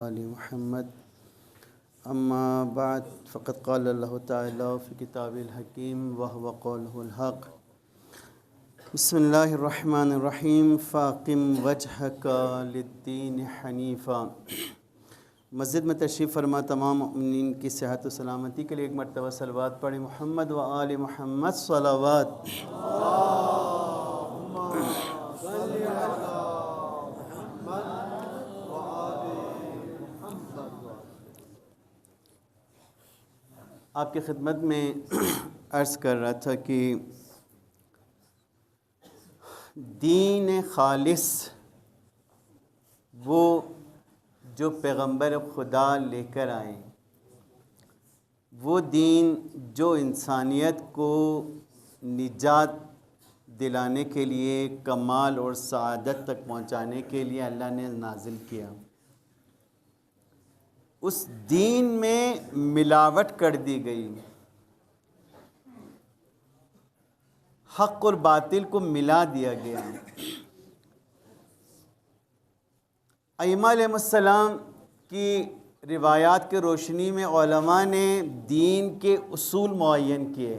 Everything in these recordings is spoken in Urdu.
آل محمد اما بعد فقد قال اللہ تعالی فی کتاب الحکیم وهو قوله الحق بسم اللہ الرحمن الرحیم فاقم وجہک للدین حنیفا۔ مسجد میں تشریف فرما تمام مومنین کی صحت و سلامتی کے لیے ایک مرتبہ صلوات پڑھیں۔ محمد و آل محمد صلوات۔ آپ کی خدمت میں عرض کر رہا تھا کہ دین خالص وہ جو پیغمبر خدا لے کر آئے، وہ دین جو انسانیت کو نجات دلانے کے لیے، کمال اور سعادت تک پہنچانے کے لیے اللہ نے نازل کیا، اس دین میں ملاوٹ کر دی گئی، حق اور باطل کو ملا دیا گیا۔ ائمہ علیہ السلام کی روایات کے روشنی میں علماء نے دین کے اصول معین کیے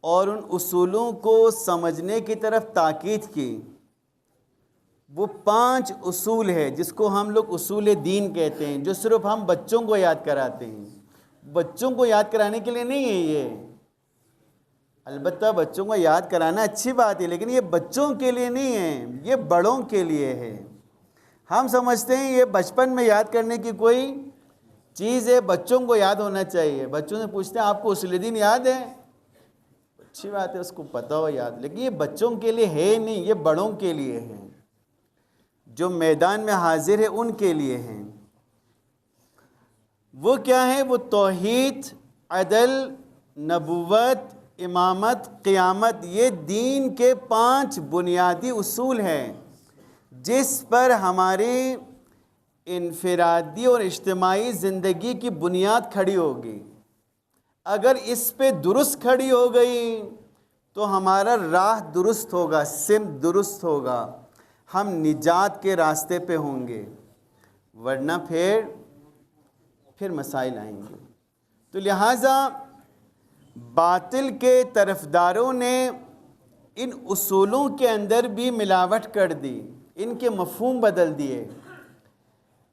اور ان اصولوں کو سمجھنے کی طرف تاکید کی۔ وہ 5 اصول ہے جس کو ہم لوگ اصول دین کہتے ہیں، جو صرف ہم بچوں کو یاد کراتے ہیں۔ بچوں کو یاد کرانے کے لیے نہیں ہے یہ، البتہ بچوں کو یاد کرانا اچھی بات ہے، لیکن یہ بچوں کے لیے نہیں ہے، یہ بڑوں کے لیے ہے۔ ہم سمجھتے ہیں یہ بچپن میں یاد کرنے کی کوئی چیز ہے، بچوں کو یاد ہونا چاہیے۔ بچوں سے پوچھتے ہیں آپ کو اصول دین یاد ہے؟ اچھی بات ہے، اس کو پتہ ہو یاد، لیکن یہ بچوں کے لیے ہے نہیں، یہ بڑوں کے لیے ہے، جو میدان میں حاضر ہے ان کے لیے ہیں۔ وہ کیا ہے؟ وہ توحید، عدل، نبوت، امامت، قیامت، یہ دین کے 5 بنیادی اصول ہیں جس پر ہماری انفرادی اور اجتماعی زندگی کی بنیاد کھڑی ہوگی۔ اگر اس پہ درست کھڑی ہو گئی تو ہمارا راہ درست ہوگا، سمت درست ہوگا، ہم نجات کے راستے پہ ہوں گے، ورنہ پھر مسائل آئیں گے۔ تو لہٰذا باطل کے طرفداروں نے ان اصولوں کے اندر بھی ملاوٹ کر دی، ان کے مفہوم بدل دیے۔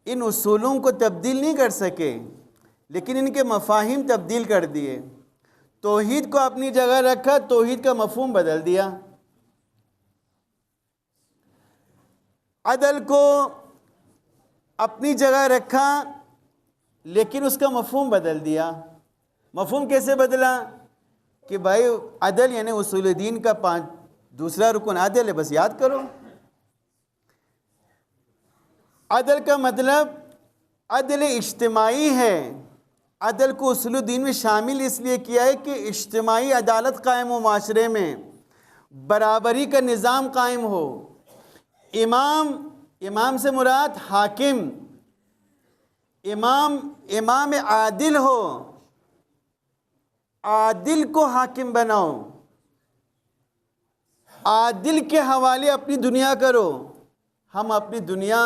ان اصولوں کو تبدیل نہیں کر سکے، لیکن ان کے مفاہیم تبدیل کر دیے۔ توحید کو اپنی جگہ رکھا، توحید کا مفہوم بدل دیا۔ عدل کو اپنی جگہ رکھا، لیکن اس کا مفہوم بدل دیا۔ مفہوم کیسے بدلا؟ کہ بھائی عدل یعنی اصول دین کا دوسرا رکن عدل ہے، بس یاد کرو۔ عدل کا مطلب عدل اجتماعی ہے۔ عدل کو اصول دین میں شامل اس لیے کیا ہے کہ اجتماعی عدالت قائم ہو، معاشرے میں برابری کا نظام قائم ہو۔ امام سے مراد حاکم، امام عادل ہو، عادل کو حاکم بناؤ، عادل کے حوالے اپنی دنیا کرو۔ ہم اپنی دنیا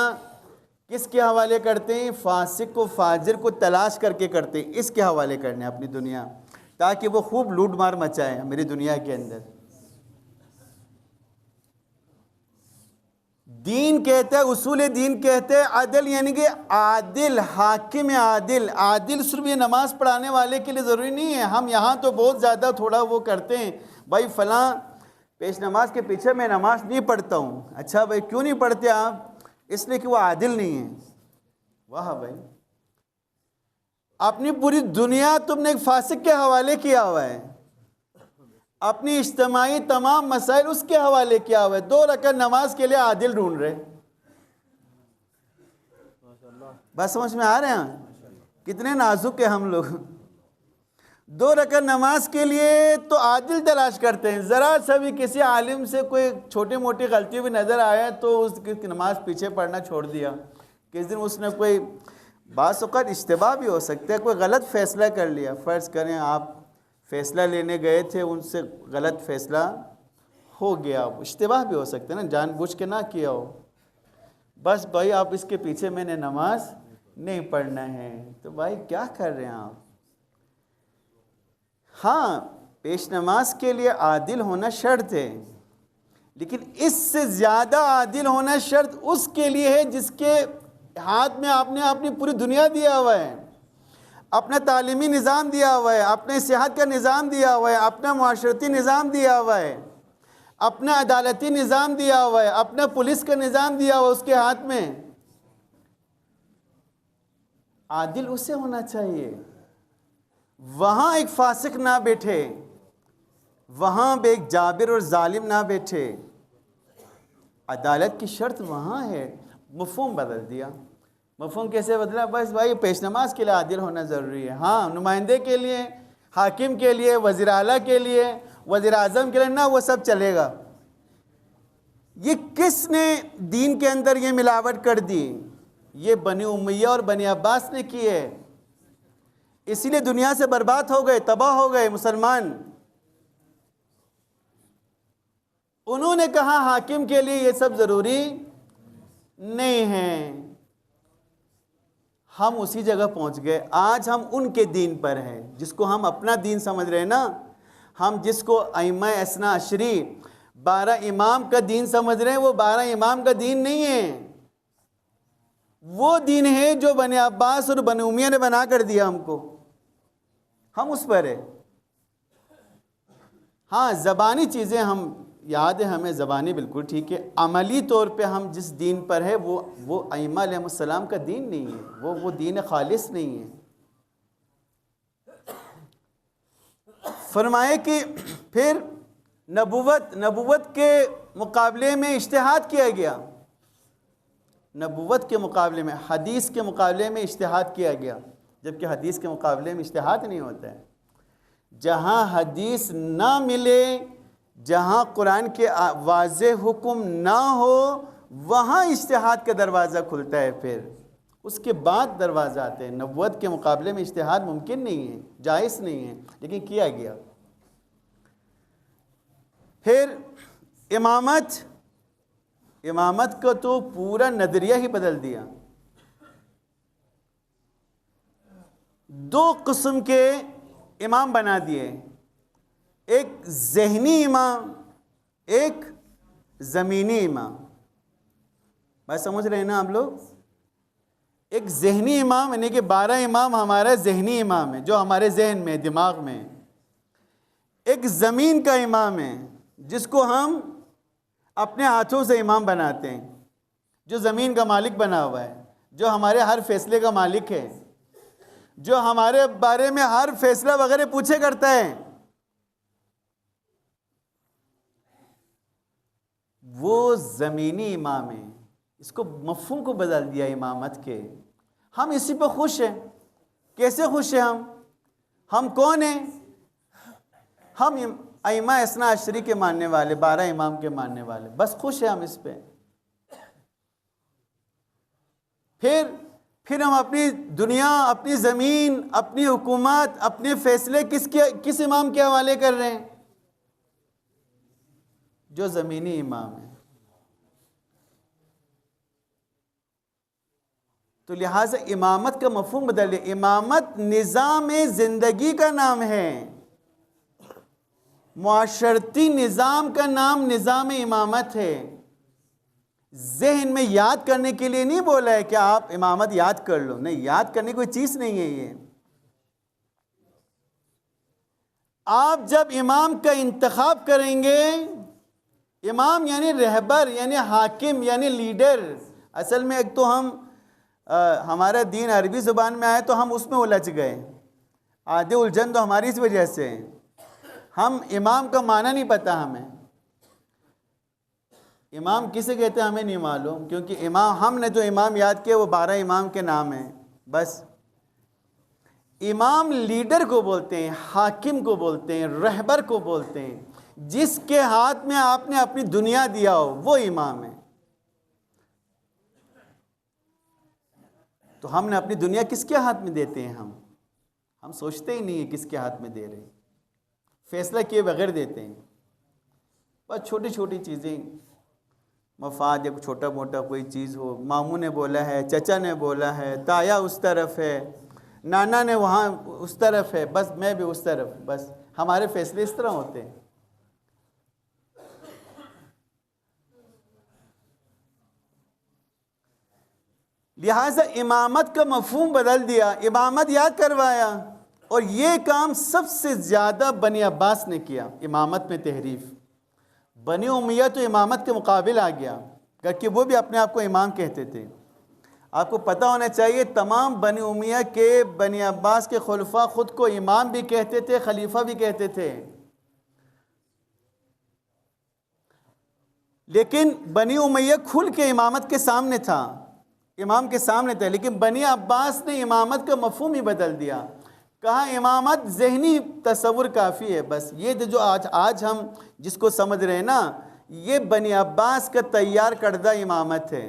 کس کے حوالے کرتے ہیں؟ فاسق کو، فاجر کو تلاش کر کے کرتے ہیں، اس کے حوالے کرنے اپنی دنیا، تاکہ وہ خوب لوٹ مار مچائے میری دنیا کے اندر۔ دین کہتا ہے، اصول دین کہتے ہیں عدل یعنی کہ عادل، حاکم عادل۔ عادل صرف یہ نماز پڑھانے والے کے لیے ضروری نہیں ہے۔ ہم یہاں تو بہت زیادہ تھوڑا وہ کرتے ہیں، بھائی فلاں پیش نماز کے پیچھے میں نماز نہیں پڑھتا ہوں۔ اچھا بھائی کیوں نہیں پڑھتے آپ؟ اس لیے کہ وہ عادل نہیں ہے۔ واہ بھائی، اپنی پوری دنیا تم نے ایک فاسق کے حوالے کیا ہوا ہے، اپنی اجتماعی تمام مسائل اس کے حوالے کیا ہوا ہے۔ 2 رکعت نماز کے لیے عادل ڈھونڈ رہے۔ بس سمجھ میں آ رہے ہیں کتنے نازک ہیں ہم لوگ؟ 2 رکعت نماز کے لیے تو عادل تلاش کرتے ہیں۔ ذرا سا بھی کسی عالم سے کوئی چھوٹی موٹی غلطی بھی نظر آیا تو اس کی نماز پیچھے پڑھنا چھوڑ دیا۔ کس دن اس نے کوئی، بعض اوقات اشتباہ بھی ہو سکتا ہے، کوئی غلط فیصلہ کر لیا۔ فرض کریں آپ فیصلہ لینے گئے تھے، ان سے غلط فیصلہ ہو گیا، اشتباہ بھی ہو سکتا ہے نا، جان بوجھ کے نہ کیا ہو۔ بس بھائی آپ اس کے پیچھے میں نے نماز نہیں پڑھنا ہے. تو بھائی کیا کر رہے ہیں آپ؟ ہاں پیش نماز کے لیے عادل ہونا شرط ہے، لیکن اس سے زیادہ عادل ہونا شرط اس کے لیے ہے جس کے ہاتھ میں آپ نے اپنی پوری دنیا دیا ہوا ہے، اپنا تعلیمی نظام دیا ہوا ہے، اپنے صحت کا نظام دیا ہوا ہے، اپنا معاشرتی نظام دیا ہوا ہے، اپنا عدالتی نظام دیا ہوا ہے، اپنا پولیس کا نظام دیا ہوا ہے اس کے ہاتھ میں. عادل اسے ہونا چاہیے. وہاں ایک فاسق نہ بیٹھے، وہاں بے ایک جابر اور ظالم نہ بیٹھے. عدالت کی شرط وہاں ہے. مفہوم بدل دیا. مفہوم کیسے بدلا؟ بس بھائی پیش نماز کے لیے عادل ہونا ضروری ہے. ہاں نمائندے کے لیے، حاکم کے لیے، وزیر اعلیٰ کے لیے، وزیر اعظم کے لیے نہ، وہ سب چلے گا. یہ کس نے دین کے اندر یہ ملاوٹ کر دی؟ یہ بنی امیہ اور بنی عباس نے کی ہے. اسی لیے دنیا سے برباد ہو گئے، تباہ ہو گئے مسلمان. انہوں نے کہا حاکم کے لیے یہ سب ضروری نہیں ہے. ہم اسی جگہ پہنچ گئے. آج ہم ان کے دین پر ہیں جس کو ہم اپنا دین سمجھ رہے ہیں نا. ہم جس کو ائمہ اثنا عشری 12 امام کا دین سمجھ رہے ہیں، وہ 12 امام کا دین نہیں ہے. وہ دین ہے جو بنی عباس اور بنی امیہ نے بنا کر دیا ہم کو. ہم اس پر ہیں. ہاں زبانی چیزیں ہم یاد ہے ہمیں، زبانی بالکل ٹھیک ہے. عملی طور پہ ہم جس دین پر ہے وہ ائمہ علیہ السلام کا دین نہیں ہے. وہ دین خالص نہیں ہے. فرمائے کہ پھر نبوت کے مقابلے میں اجتہاد کیا گیا. نبوت کے مقابلے میں، حدیث کے مقابلے میں اجتہاد کیا گیا، جبکہ حدیث کے مقابلے میں اجتہاد نہیں ہوتا ہے. جہاں حدیث نہ ملے، جہاں قرآن کے واضح حکم نہ ہو، وہاں اجتہاد کا دروازہ کھلتا ہے. پھر اس کے بعد دروازہ آتے ہیں. نبوت کے مقابلے میں اجتہاد ممکن نہیں ہے، جائز نہیں ہے، لیکن کیا گیا. پھر امامت کو تو پورا نظریہ ہی بدل دیا. 2 قسم کے امام بنا دیے، ایک ذہنی امام، ایک زمینی امام. بات سمجھ رہے ہیں نا آپ لوگ؟ ایک ذہنی امام یعنی کہ 12 امام ہمارا ذہنی امام ہے جو ہمارے ذہن میں، دماغ میں. ایک زمین کا امام ہے جس کو ہم اپنے ہاتھوں سے امام بناتے ہیں، جو زمین کا مالک بنا ہوا ہے، جو ہمارے ہر فیصلے کا مالک ہے، جو ہمارے بارے میں ہر فیصلہ وغیرہ پوچھے کرتا ہے. وہ زمینی امام ہے. اس کو مفہوم کو بدل دیا امامت کے. ہم اسی پہ خوش ہیں. کیسے خوش ہیں ہم کون ہیں؟ ہم ائمہ اثنا عشری کے ماننے والے، 12 امام کے ماننے والے. بس خوش ہیں ہم اس پہ. پھر ہم اپنی دنیا، اپنی زمین، اپنی حکومت، اپنے فیصلے کس امام کے حوالے کر رہے ہیں؟ جو زمینی امام ہے. تو لہٰذا امامت کا مفہوم بدل دیا. امامت نظام زندگی کا نام ہے. معاشرتی نظام کا نام نظام امامت ہے. ذہن میں یاد کرنے کے لیے نہیں بولا ہے کہ آپ امامت یاد کر لو. نہیں، یاد کرنے کوئی چیز نہیں ہے یہ. آپ جب امام کا انتخاب کریں گے، امام یعنی رہبر، یعنی حاکم، یعنی لیڈر. اصل میں ایک تو ہمارا دین عربی زبان میں آئے تو ہم اس میں الجھ گئے. آدھے الجھن تو ہماری اس وجہ سے. ہم امام کا معنی نہیں پتا ہمیں. امام کسے کہتے ہیں ہمیں نہیں معلوم، کیونکہ ہم نے جو امام یاد کیا وہ 12 امام کے نام ہیں بس. امام لیڈر کو بولتے ہیں، حاکم کو بولتے ہیں، رہبر کو بولتے ہیں. جس کے ہاتھ میں آپ نے اپنی دنیا دیا ہو وہ امام ہے. تو ہم نے اپنی دنیا کس کے ہاتھ میں دیتے ہیں؟ ہم سوچتے ہی نہیں ہیں کس کے ہاتھ میں دے رہے ہیں. فیصلہ کیے بغیر دیتے ہیں. بس چھوٹی چھوٹی چیزیں مفاد یا چھوٹا موٹا کوئی چیز ہو، ماموں نے بولا ہے، چچا نے بولا ہے، تایا اس طرف ہے، نانا نے وہاں اس طرف ہے، بس میں بھی اس طرف، بس ہمارے فیصلے اس طرح ہوتے ہیں۔ لہٰذا امامت کا مفہوم بدل دیا، امامت یاد کروایا، اور یہ کام سب سے زیادہ بنی عباس نے کیا، امامت میں تحریف۔ بنی امیہ تو امامت کے مقابل آ گیا، کہ وہ بھی اپنے آپ کو امام کہتے تھے۔ آپ کو پتہ ہونا چاہیے تمام بنی امیہ کے بنی عباس کے خلفاء خود کو امام بھی کہتے تھے، خلیفہ بھی کہتے تھے، لیکن بنی امیہ کھل کے امامت کے سامنے تھا، امام کے سامنے تھا، لیکن بنی عباس نے امامت کا مفہوم ہی بدل دیا۔ کہا امامت ذہنی تصور کافی ہے، بس یہ جو آج ہم جس کو سمجھ رہے ہیں نا، یہ بنی عباس کا تیار کردہ امامت ہے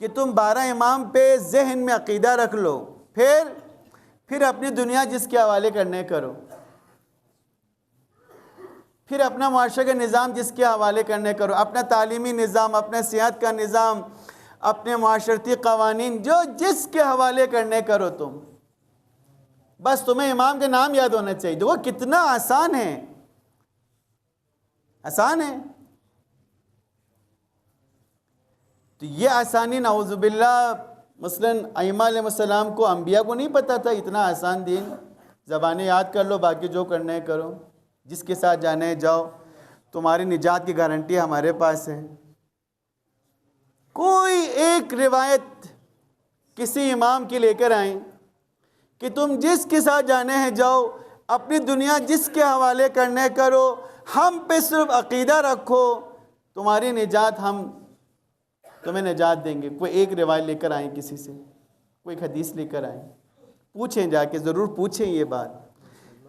کہ تم 12 امام پہ ذہن میں عقیدہ رکھ لو، پھر اپنی دنیا جس کے حوالے کرنے کرو، پھر اپنا معاشرے کا نظام جس کے حوالے کرنے کرو، اپنا تعلیمی نظام، اپنا صحت کا نظام، اپنے معاشرتی قوانین جو جس کے حوالے کرنے کرو تم، بس تمہیں امام کے نام یاد ہونا چاہیے۔ وہ کتنا آسان ہے، آسان ہے۔ تو یہ آسانی نعوذ باللہ مثلاً ائمہ علیہ السلام کو، انبیاء کو نہیں پتہ تھا اتنا آسان دین، زبانیں یاد کر لو، باقی جو کرنا ہے کرو، جس کے ساتھ جانا ہے جاؤ، تمہاری نجات کی گارنٹی ہمارے پاس ہے۔ کوئی ایک روایت کسی امام کی لے کر آئیں کہ تم جس کے ساتھ جانے ہیں جاؤ، اپنی دنیا جس کے حوالے کرنے کرو، ہم پہ صرف عقیدہ رکھو، تمہاری نجات، ہم تمہیں نجات دیں گے۔ کوئی ایک روایت لے کر آئیں کسی سے، کوئی حدیث لے کر آئیں، پوچھیں، جا کے ضرور پوچھیں، یہ بات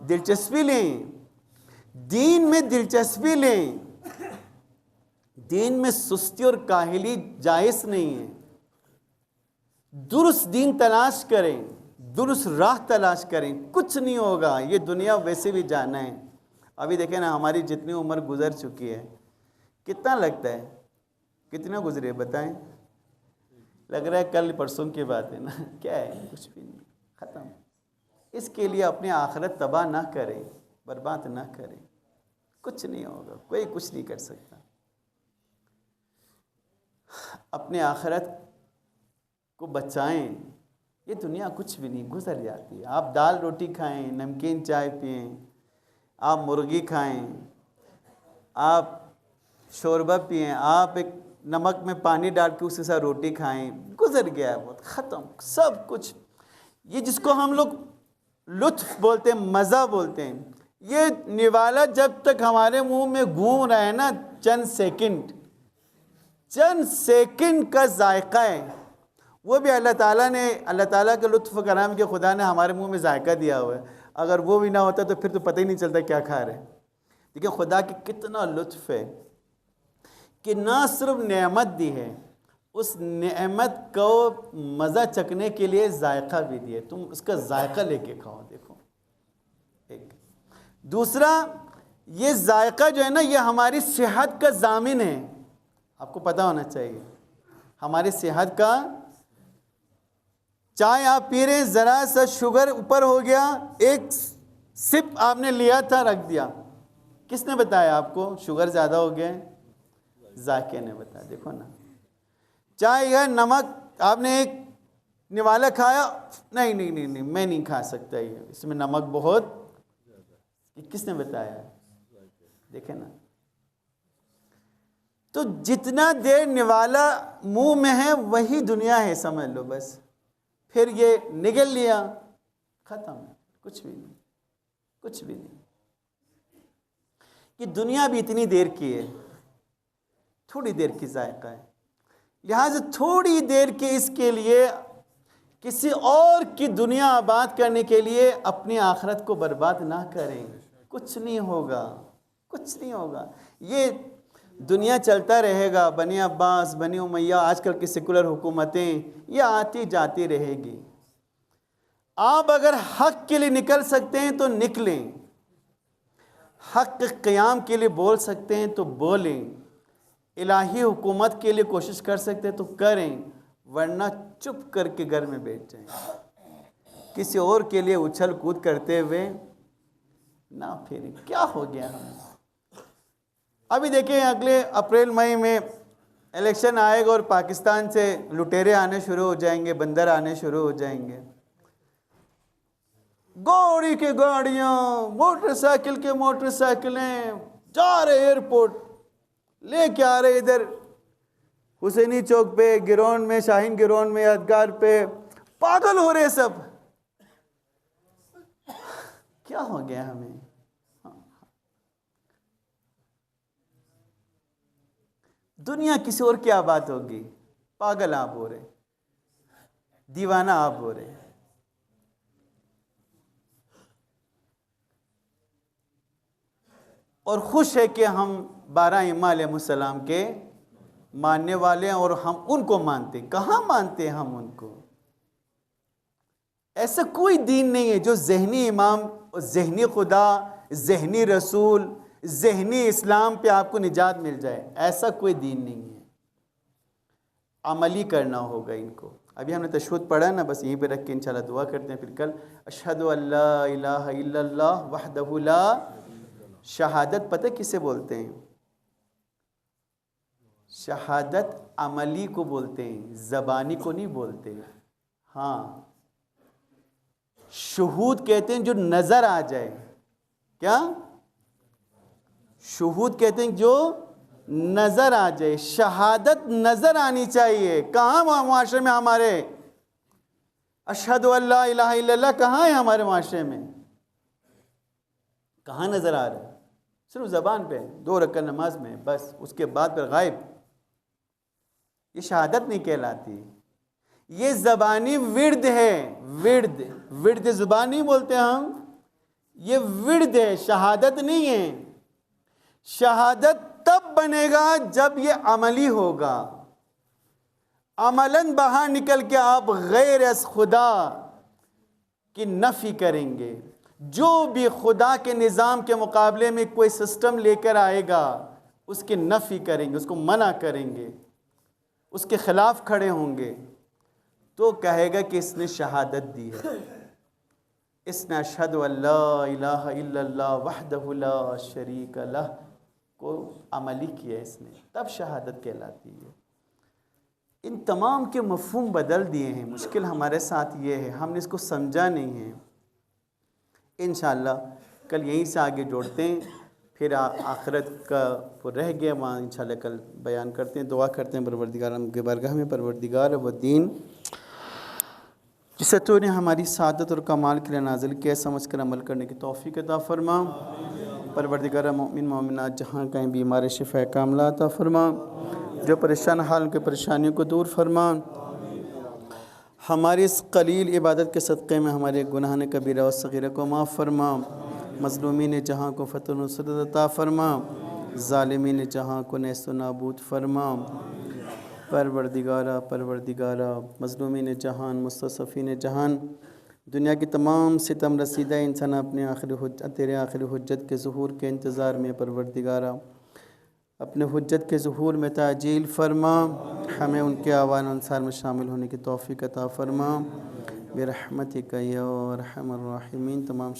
دلچسپی لیں، دین میں دلچسپی لیں، دین میں سستی اور کاہلی جائز نہیں ہے۔ درست دین تلاش کریں، درست راہ تلاش کریں، کچھ نہیں ہوگا، یہ دنیا ویسے بھی جانا ہے۔ ابھی دیکھیں نا، ہماری جتنی عمر گزر چکی ہے، کتنا لگتا ہے، کتنا گزرے بتائیں؟ لگ رہا ہے کل پرسوں کی بات ہے نا، کیا ہے، کچھ بھی نہیں، ختم۔ اس کے لیے اپنی آخرت تباہ نہ کریں، برباد نہ کریں، کچھ نہیں ہوگا، کوئی کچھ نہیں کر سکتا۔ اپنے آخرت کو بچائیں، یہ دنیا کچھ بھی نہیں، گزر جاتی ہے۔ آپ دال روٹی کھائیں، نمکین چائے پئیں، آپ مرغی کھائیں، آپ شوربہ پئیں، آپ ایک نمک میں پانی ڈال کے اس کے ساتھ روٹی کھائیں، گزر گیا ہے، بہت ختم سب کچھ۔ یہ جس کو ہم لوگ لطف بولتے ہیں، مزہ بولتے ہیں، یہ نوالا جب تک ہمارے منہ میں گھوم رہا ہے نا، چند سیکنڈ کا ذائقہ ہے، وہ بھی اللہ تعالیٰ کے لطف و کرم کے خدا نے ہمارے منہ میں ذائقہ دیا ہوا ہے۔ اگر وہ بھی نہ ہوتا تو پھر تو پتہ ہی نہیں چلتا کیا کھا رہے ہیں۔ لیکن خدا کی کتنا لطف ہے کہ نہ صرف نعمت دی ہے، اس نعمت کو مزہ چکھنے کے لیے ذائقہ بھی دیا، تم اس کا ذائقہ لے کے کھاؤ، دیکھو۔ ایک دوسرا، یہ ذائقہ جو ہے نا، یہ ہماری صحت کا ضامن ہے، آپ کو پتہ ہونا چاہیے، ہماری صحت کا۔ چائے آپ پی رہے ہیں، ذرا سا شوگر اوپر ہو گیا، ایک سپ آپ نے لیا تھا، رکھ دیا، کس نے بتایا آپ کو شوگر زیادہ ہو گیا ہے؟ ذائقے نے بتایا، دیکھو نا۔ چائے یا نمک، آپ نے ایک نوالا کھایا، نہیں میں نہیں کھا سکتا، یہ اس میں نمک بہت، کس نے بتایا؟ دیکھیں نا۔ تو جتنا دیر نوالا منہ میں ہے وہی دنیا ہے، سمجھ لو بس، پھر یہ نگل لیا، ختم، کچھ بھی نہیں، کچھ بھی نہیں۔ یہ دنیا بھی اتنی دیر کی ہے، تھوڑی دیر کی ذائقہ ہے، لہٰذا تھوڑی دیر کے اس کے لیے کسی اور کی دنیا آباد کرنے کے لیے اپنی آخرت کو برباد نہ کریں، کچھ نہیں ہوگا، کچھ نہیں ہوگا۔ یہ دنیا چلتا رہے گا، بنی عباس، بنی امیہ، آج کل کی سیکولر حکومتیں، یہ آتی جاتی رہے گی۔ آپ اگر حق کے لیے نکل سکتے ہیں تو نکلیں، حق کے قیام کے لیے بول سکتے ہیں تو بولیں، الہی حکومت کے لیے کوشش کر سکتے تو کریں، ورنہ چپ کر کے گھر میں بیٹھ جائیں، کسی اور کے لیے اچھل کود کرتے ہوئے نہ پھریں۔ کیا ہو گیا ہمیں؟ ابھی دیکھیں اگلے اپریل مئی میں الیکشن آئے گا اور پاکستان سے لٹیرے آنے شروع ہو جائیں گے، بندر آنے شروع ہو جائیں گے، گاڑی کے گاڑیاں، موٹر سائیکل کے موٹر سائیکلیں، جا رہے ایئرپورٹ، لے کے آ رہے ادھر حسینی چوک پہ، گراؤنڈ میں، شاہین گراؤنڈ میں، یادگار پہ، پاگل ہو رہے سب۔ کیا ہو گیا ہمیں؟ دنیا کسی اور کی آباد ہوگی، پاگل آپ ہو رہے، دیوانہ آپ ہو رہے۔ اور خوش ہے کہ ہم 12 ائمہ علیہ السلام کے ماننے والے ہیں، اور ہم ان کو مانتے ہیں۔ کہاں مانتے ہیں ہم ان کو؟ ایسا کوئی دین نہیں ہے جو ذہنی امام، ذہنی خدا، ذہنی رسول، ذہنی اسلام پہ آپ کو نجات مل جائے، ایسا کوئی دین نہیں ہے۔ عملی کرنا ہوگا ان کو۔ ابھی ہم نے تشہد پڑھا نا، بس یہیں پہ رکھ کے انشاءاللہ دعا کرتے ہیں، پھر کل اشہد ان لا الہ الا اللہ وحدہ لا، شہادت پتہ کسے بولتے ہیں؟ شہادت عملی کو بولتے ہیں، زبانی کو نہیں بولتے۔ ہاں، شہود کہتے ہیں جو نظر آ جائے۔ کیا؟ شہود کہتے ہیں جو نظر آ جائے، شہادت نظر آنی چاہیے۔ کہاں معاشرے میں ہمارے اشہد ان لا الہ الا اللہ کہاں ہے ہمارے معاشرے میں؟ کہاں نظر آ رہا ہے؟ صرف زبان پہ 2 رکعت نماز میں، بس اس کے بعد پھر غائب۔ یہ شہادت نہیں کہلاتی، یہ زبانی ورد ہے۔ ورد زبان نہیں بولتے ہم، یہ ورد ہے، شہادت نہیں ہے۔ شہادت تب بنے گا جب یہ عملی ہوگا، عملاً باہر نکل کے آپ غیر از خدا کی نفی کریں گے۔ جو بھی خدا کے نظام کے مقابلے میں کوئی سسٹم لے کر آئے گا، اس کی نفی کریں گے، اس کو منع کریں گے، اس کے خلاف کھڑے ہوں گے، تو کہے گا کہ اس نے شہادت دی ہے، اس نے اشہد ان لا الہ الا اللہ وحدہ لا شریک لہ کو عملی کیا، اس نے، تب شہادت کہلاتی ہے۔ ان تمام کے مفہوم بدل دیے ہیں۔ مشکل ہمارے ساتھ یہ ہے، ہم نے اس کو سمجھا نہیں ہے۔ انشاءاللہ کل یہیں سے آگے جوڑتے ہیں، پھر آخرت کا وہ رہ گیا وہاں انشاءاللہ کل بیان کرتے ہیں۔ دعا کرتے ہیں پروردگار ہم کے بارگاہ میں، پروردگار و دین جسے تو نے ہماری سعادت اور کمال کے لیے نازل کیا، سمجھ کر عمل کرنے کی توفیق عطا فرما۔ پروردگار مومن مومنات جہاں کہیں بیمار شفا کاملہ عطا فرما، جو پریشان حال ان کے پریشانیوں کو دور فرما۔ ہماری اس قلیل عبادت کے صدقے میں ہمارے گناہ کبیرہ و صغیرہ کو معاف فرما، مظلومین جہاں کو فتح و نصرت عطا فرما، ظالمین جہاں کو نیست و نابود فرما۔ پروردگارہ مظلومین جہان، مستضعفین جہان، دنیا کی تمام ستم رسیدہ انسان اپنے تیرے آخری حجت کے ظہور کے انتظار میں، پروردگارہ اپنے حجت کے ظہور میں تعجیل فرما، ہمیں ان کے اعوان انصار میں شامل ہونے کی توفیق عطا فرما برحمتک یا ارحم الراحمین۔ تمام